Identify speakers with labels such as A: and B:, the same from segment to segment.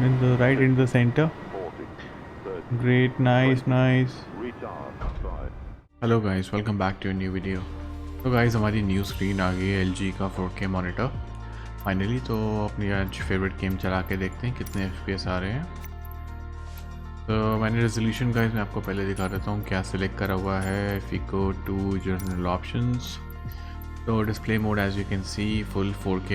A: in the right in the center. Great, nice.
B: Hello guys, welcome back to new video. तो guys हमारी new screen आ गई है LG का 4K monitor finally. तो अपनी आज फेवरेट गेम चला के देखते हैं कितने FPS आ रहे हैं। तो मैंने रेजोल्यूशन गाइस मैं आपको पहले दिखा देता हूँ क्या सिलेक्ट करा हुआ है। If you go to general options, तो display mode as you can see full 4K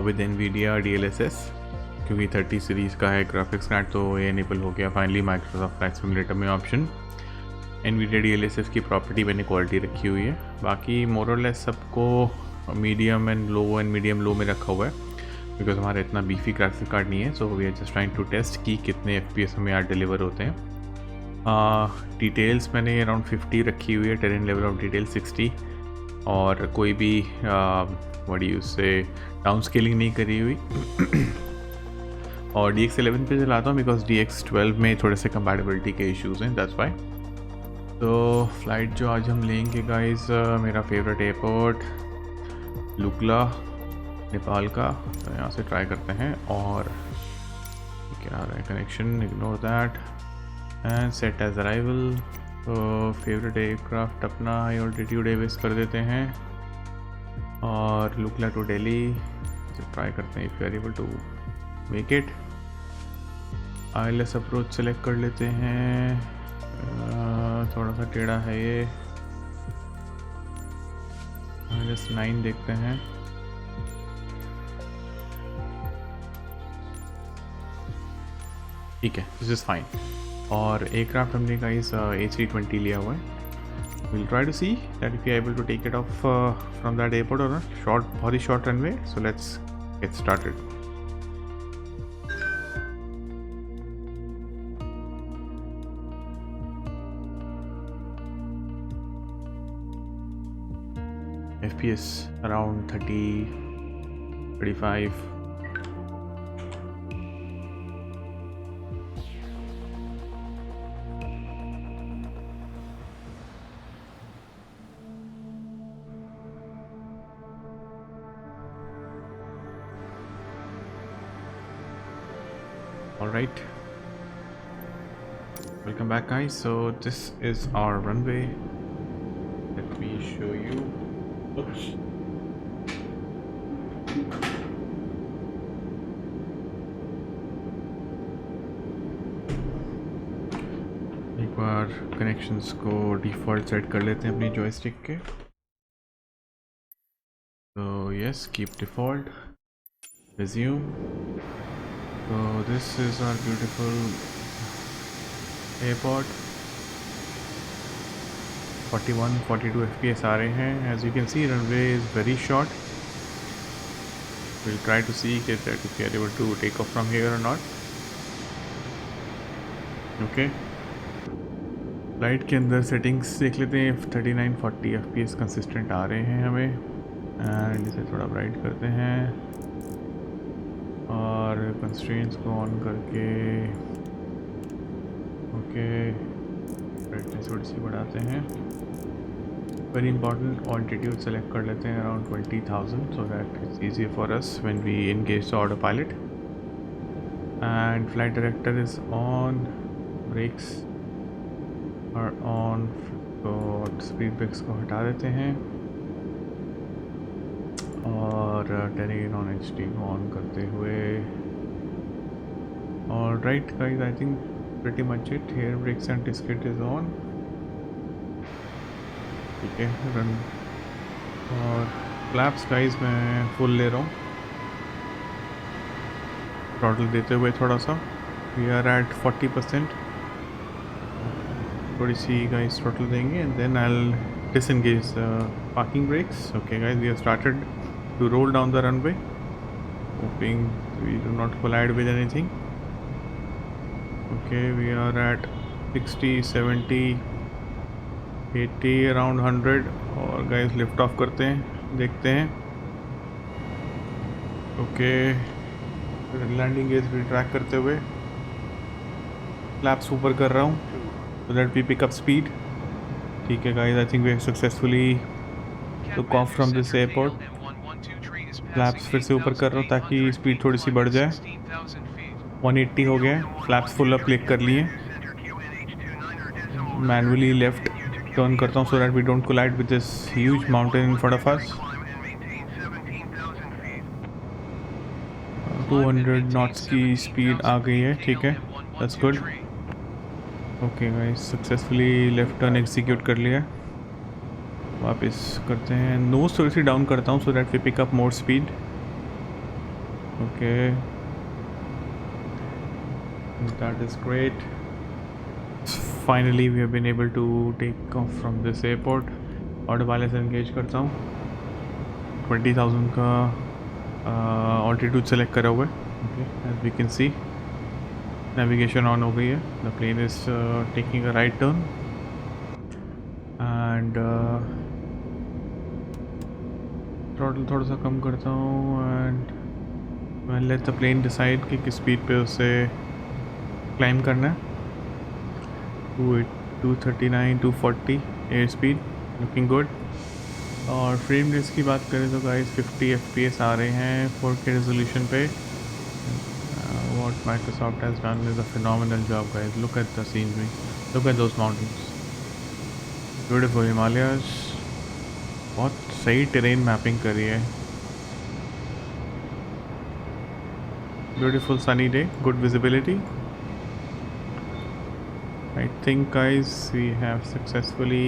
B: with nvidia DLSS, क्योंकि 30 सीरीज़ का है ग्राफिक्स कार्ड तो ये इनेबल हो गया फाइनली माइक्रोसॉफ्ट फ्लाइट सिमुलेटर में ऑप्शन। nvidia DLSS की प्रॉपर्टी मैंने क्वालिटी रखी हुई है, बाकी मोरलेस सबको मीडियम एंड मीडियम लो में रखा हुआ है बिकॉज हमारा इतना बीफी ग्राफिक्स कार्ड नहीं है। So we are just trying to test कि कितने FPS हमें यार डिलीवर होते हैं। डिटेल्स मैंने अराउंड 50 रखी हुई है, टेरेन लेवल ऑफ डिटेल 60, और कोई भी बड़ी उससे डाउन स्केलिंग नहीं करी हुई। और DX11 पे चलाता हूँ बिकॉज DX12 में थोड़े से कंपैटिबिलिटी के इश्यूज़ हैं, दैट्स वाई। तो फ़्लाइट जो आज हम लेंगे गाइस, मेरा फेवरेट एयरपोर्ट लुकला नेपाल का, तो यहाँ से ट्राई करते हैं। और क्या आ रहा है connection, ignore that and set as arrival. तो फेवरेट एयरक्राफ्ट अपना हाई ऑल्टीट्यूड एवेस कर देते हैं और लुकला टू दिल्ली से ट्राई करते हैं। If you are able to make it, ILS approach select कर लेते हैं। थोड़ा सा टेढ़ा है ये, ILS 9 देखते हैं। ठीक है, दिस इज़ फाइन। और एयरक्राफ्ट हमने गाइस A320 लिया हुआ है। We'll try to see that if you're able to take it off from that airport or not. Short, बहुत ही short runway. So let's get started. FPS around 30, 35. Alright, welcome back guys. So this is our runway. Let me show you. Oops. एक बार connections को default set कर लेते हैं अपनी joystick के। तो yes, keep default, resume. So this is our beautiful airport. 41-42 FPS आ रहे हैं। As you can see, runway is very short. We'll try to see if we are able to take off from here or not. Okay. Flight के अंदर settings देख लेते हैं। 39-40 FPS consistent आ रहे हैं हमें, and इसे थोड़ा bright करते हैं और कंस्ट्रेंट्स को ऑन करके ओके ब्राइटनेस थोड़ी सी बढ़ाते हैं। वेरी इंपॉर्टेंट, ऑल्टीट्यूड सेलेक्ट कर लेते हैं around 20,000 so that it's easy for us when we engage the autopilot. And flight director is on, brakes are on, तो स्पीड ब्रेक्स को हटा देते हैं और टेरेन ऑन HD को ऑन करते हुए। और right guys, I think pretty much it. Here brakes and डिस्केट इज ऑन, ठीक है रन। और फ्लैप्स गाइस मैं फुल ले रहा हूँ, थ्रॉटल देते हुए थोड़ा सा। वी आर एट 40%, थोड़ी सी गाइस थ्रॉटल देंगे and then I will disengage parking brakes. Okay guys, we have started to roll down the runway, hoping we do not collide with anything. Okay, we are at 60, 70, 80, around 100 और guys lift off करते हैं, देखते हैं। Okay, landing gauge भी track करते हुए flaps ऊपर कर रहा हूँ so that we pick up speed। ठीक है guys, I think we have successfully took off from this airport। Flaps फिर से ऊपर कर रहा हूँ ताकि स्पीड थोड़ी सी बढ़ जाए।
A: 180 हो गया है, फ्लैप्स फुल अप क्लिक कर लिए, मैनुअली लेफ्ट टर्न करता हूँ so that we don't collide with this huge mountain in front of us. 200 knots की स्पीड आ गई है, ठीक है, that's good. Okay guys, successfully left turn execute कर लिया। वापस करते हैं, नोज थोड़ी सी डाउन करता हूँ so that we pick up more speed. Okay, that is great. Finally we have been able to take off from this airport. Autopilot से एंगेज करता हूँ। 20,000 का ऑल्टीट्यूड सेलेक्ट करा हुआ है। Okay, as we can see navigation on हो गई है। The plane is taking a right turn and throttle थोड़ा सा कम करता हूँ and let the plane decide कि किस स्पीड पे उसे क्लाइम करना है। 239 240 एयर स्पीड, लुकिंग गुड। और फ्रेम रेट्स की बात करें तो गाइस 50 FPS आ रहे हैं 4K रेजोल्यूशन पे। What Microsoft has done is a phenomenal job guys. Look at the scenery, look at those mountains, beautiful Himalayas. बहुत सही टेरेन मैपिंग करी है। Beautiful sunny day, good visibility. I think guys we have successfully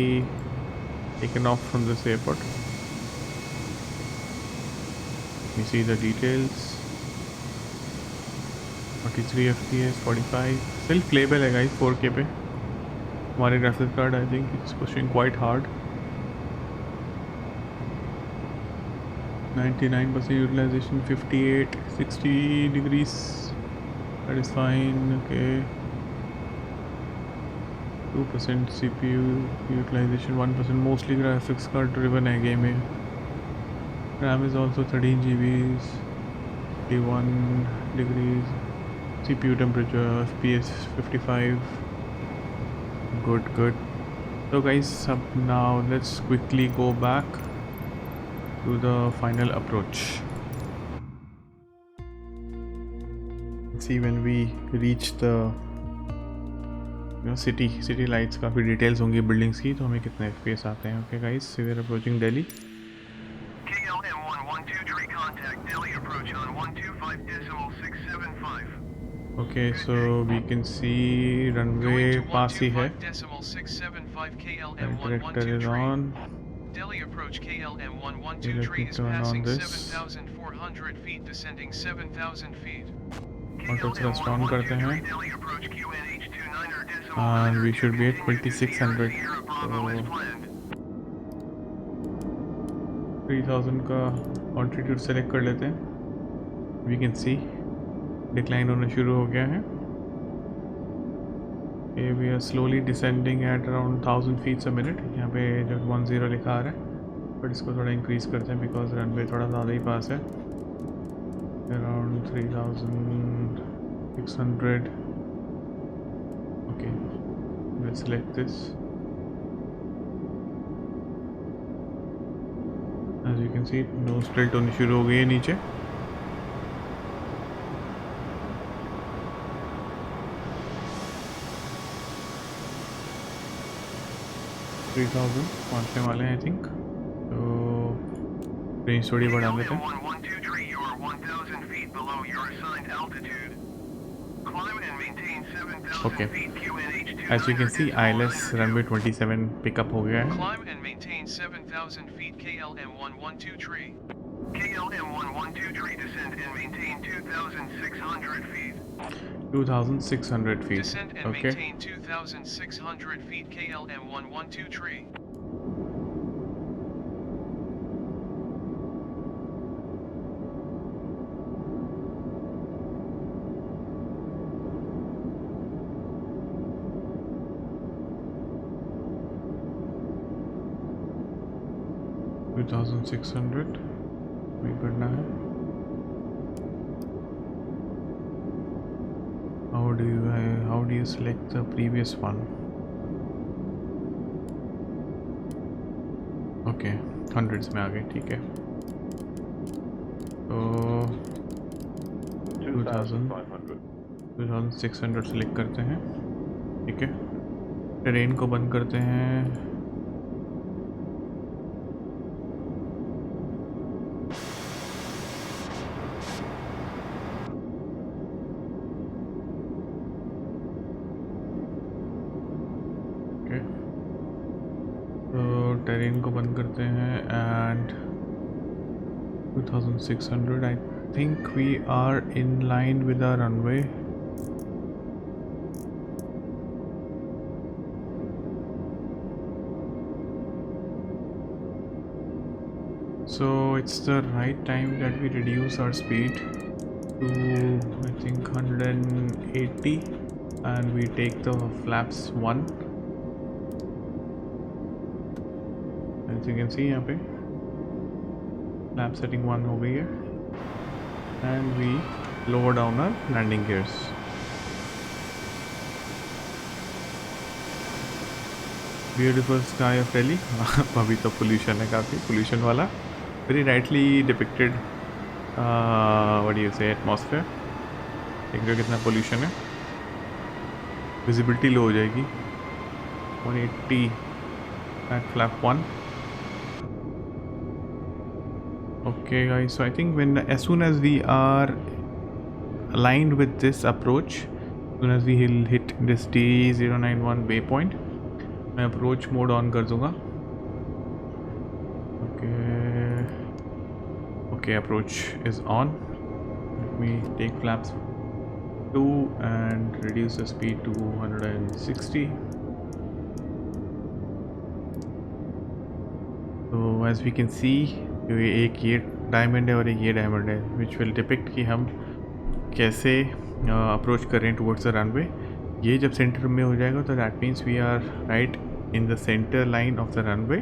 A: taken off from this airport. You see the details, 43 FPS, 45, still playable है guys 4K पे। हमारे graphics card I think it's pushing quite hard। 99% utilization, 58, 60 degrees, that is fine, okay। 2% CPU utilization, 1% mostly graphics card driven है game में। RAM is also 13 GB, 51 degrees, CPU temperature, FPS 55, good। So guys, now let's quickly go back to the final approach। See when we reach the city lights, काफ़ी details होंगी buildings की, तो हमें कितने FPS आते हैं। Okay guys, we are approaching Delhi. Okay, so we can see runway पास ही है। Director is on.
C: Delhi approach KLM112 is passing 7,400 feet, descending 7,000 feet.
A: Auto thrust on करते हैं and we should be at 2600, so 3000 का altitude select कर लेते हैं। We can C decline होना शुरू हो गया है। We are slowly descending at around 1000 feets a minute. यहाँ पे जो 10 लिखा आ रहा है, बट इसको थोड़ा इंक्रीज़ करते हैं बिकॉज रनवे थोड़ा ज़्यादा ही पास है। Around 3600। Okay, let's select this। as you can see nose tilt होनी शुरू हो गई है नीचे। पहुँचने वाले हैं आई थिंक, तो रेंज थोड़ी बढ़ा देते हैं। Okay, as you can see ILS runway 27 pickup हो गया है।
C: Climb and maintain 7,000 feet KLM112. KLM112 descend and maintain 2,600 feet.
A: 2,600 feet.
C: Descend and
A: okay.
C: maintain 2,600 feet KLM112.
A: 2,600 भी करना है। How do you select the previous one? Okay, hundreds में आ गए, ठीक है। तो 2,500 2600 सेलेक्ट करते हैं, ठीक है। टेरेन को बंद करते हैं, ओके। तो टेरेन को बंद करते हैं and 2600, I think we are in line with our runway. So it's the right time that we reduce our speed to I think 180 and we take the flaps 1, as you can see यहाँ पे flap setting 1 हो गई है and we lower down our landing gears. Beautiful sky of Delhi. अभी तो pollution है, काफ़ी pollution वाला, very rightly depicted what do you say atmosphere. देख रहे हो कितना pollution है, visibility low हो जाएगी। 180 at flap 1. Okay guys, so I think as soon as we are aligned with this approach, as soon as we hit this D091 waypoint, मैं approach mode on कर दूंगा। Okay, approach is on. Let me take flaps 2 and reduce the speed to 160। तो as we can सी, एक ये diamond है और एक ये डायमंड है, विच विल डिपिक्ट कि हम कैसे अप्रोच कर रहे हैं टुवर्ड्स द रनवे। ये जब सेंटर में हो जाएगा तो that means we are right in the centre line of the runway,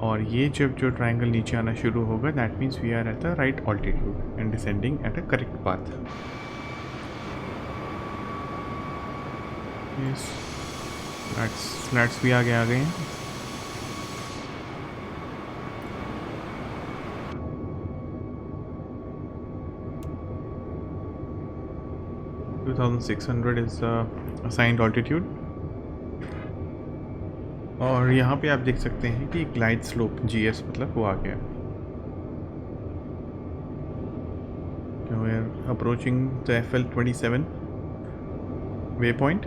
A: और ये जब जो ट्रायंगल नीचे आना शुरू होगा that means we are at the right altitude and descending at a correct path. Slats भी आगे आ गए हैं। (2600) is assigned altitude, और यहाँ पे आप देख सकते हैं कि ग्लाइड स्लोप GS मतलब वो आ गया। We are approaching the FL27 waypoint.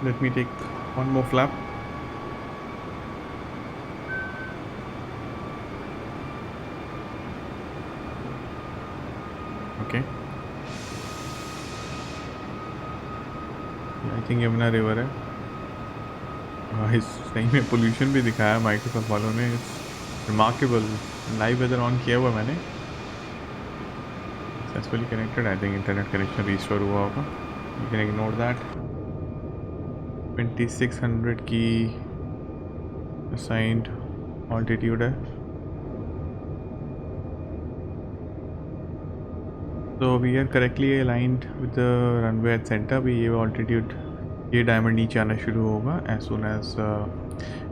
A: Let me take one more flap. I think Yamuna river है। इस सही में पोल्यूशन भी दिखाया माइक्रोसॉफ्ट वालों ने, it's remarkable. Live weather on किया हुआ मैंने, successfully connected. I think internet connection restore हुआ होगा, यू कैन इग्नोर दैट। 2600 की असाइंड ऑल्टीट्यूड है। तो we are correctly aligned with the runway at centre. भी ये ऑल्टीट्यूड, ये डायमंड नीचे आना शुरू होगा as soon as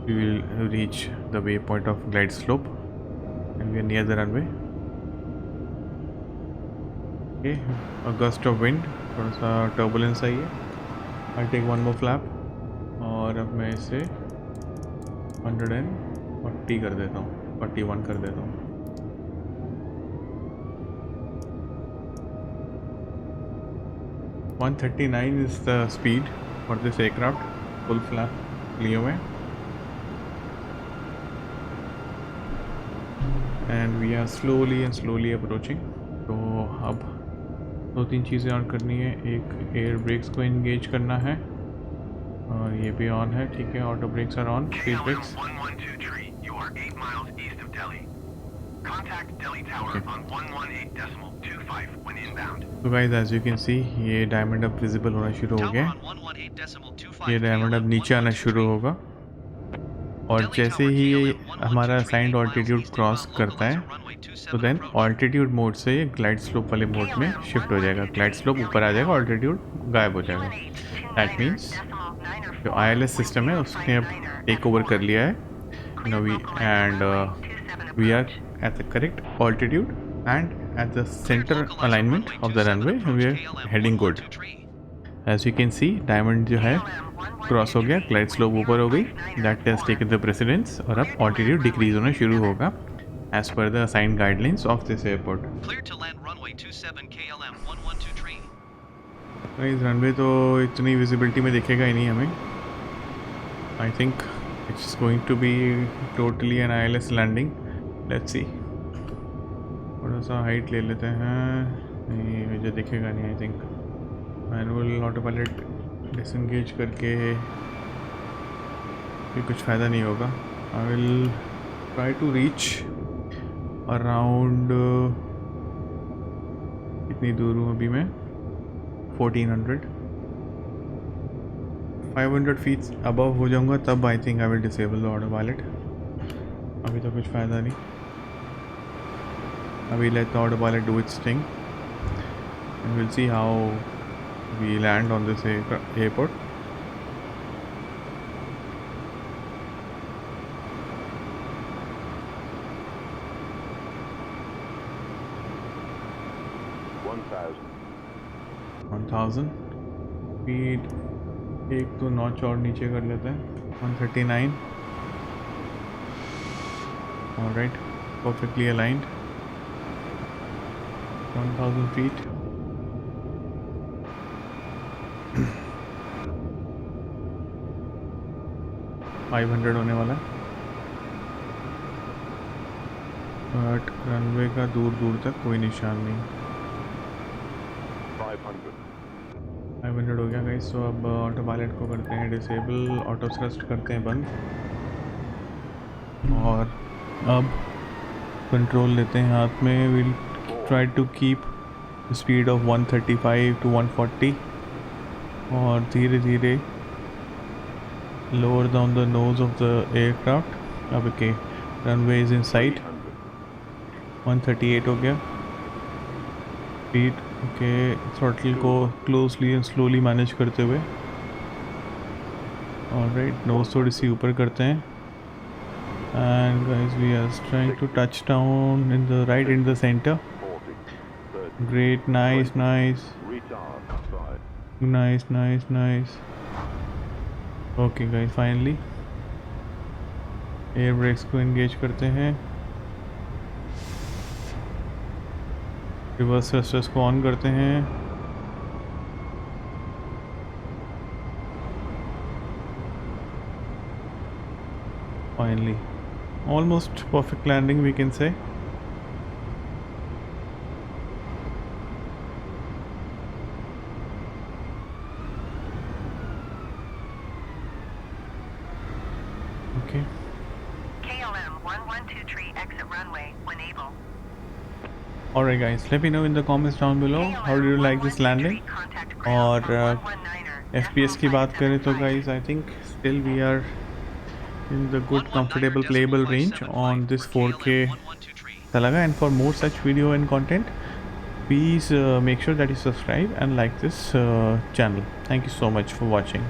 A: we will reach the waypoint of glide slope and we are near the runway. Okay, a gust of wind, थोड़ा सा turbulence आई है। I take one more flap, और अब मैं इसे 140 कर देता हूँ, 41 कर देता हूँ। (139) is the speed for this aircraft, full flap लिए हुए, and we are slowly approaching. तो अब 2-3 चीज़ें और करनी है। एक एयर ब्रेक्स को इंगेज करना है, और ये भी ऑन है, ठीक है। Auto brakes are on, speed brakes. तो guys as you can see, ये डायमंड अब विजिबल होना शुरू हो गया। ये डायमंड अब नीचे आना शुरू होगा, और जैसे ही ये हमारा असाइंड ऑल्टीट्यूड क्रॉस करता है तो देन ऑल्टीट्यूड मोड से ये ग्लाइड स्लोप वाले मोड में शिफ्ट हो जाएगा। ग्लाइड स्लोप ऊपर आ जाएगा, ऑल्टीट्यूड गायब हो जाएगा। दैट मीन्स जो ILS सिस्टम है उसने अब टेक ओवर कर लिया है, we are at the correct altitude and at the center alignment of the runway we are heading good. As you can see, diamond जो है क्रॉस हो गया, ग्लाइड स्लोप ऊपर हो गई, that has taken the precedence और अब altitude decrease होना शुरू होगा as per the assigned guidelines of this airport. इस रनवे तो इतनी विजिबिलिटी में दिखेगा ही नहीं हमें। I think it's going to be totally an ILS landing. Let's see, थोड़ा सा हाइट ले लेते हैं, नहीं मुझे दिखेगा नहीं। I think manual autopilot disengage करके भी कुछ फ़ायदा नहीं होगा। I will try to reach around, कितनी दूर हूँ अभी मैं, 1400 500 फीट अबव हो जाऊँगा तब I think I will disable the auto pilot. अभी तो कुछ फ़ायदा नहीं, अभी let the auto pilot do it's thing and will see how we land on this airport. One thousand feet, एक तो नॉच और नीचे कर लेते हैं, 139. All right, perfectly aligned. 1000 feet. 500 होने वाला है, बट रनवे का दूर दूर तक कोई निशान नहीं। 500 हो गया गाइस। तो अब ऑटो पायलट को करते हैं डिसेबल, ऑटो थ्रस्ट करते हैं बंद और अब कंट्रोल लेते हैं हाथ में। Will try to keep speed of 135 to 140 और धीरे धीरे lower down the nose of the aircraft. अब okay, runway is in sight. 138 हो गया speed. okay, throttle को closely and slowly manage करते हुए, alright, nose थोड़ी सी ऊपर करते हैं and guys we are trying to touch down in the right in the center. Great, nice, nice, nice, nice, nice. Okay guys, finally air brakes को engage करते हैं, reverse thrusters को ऑन करते हैं, finally almost perfect landing we can say. Alright guys, let me know in the comments down below how do you like this landing. और FPS की बात करें तो guys, I think still we are in the good comfortable playable range on this 4K Talaga. And for more such video and content, please make sure that you subscribe and like this channel. Thank you so much for watching.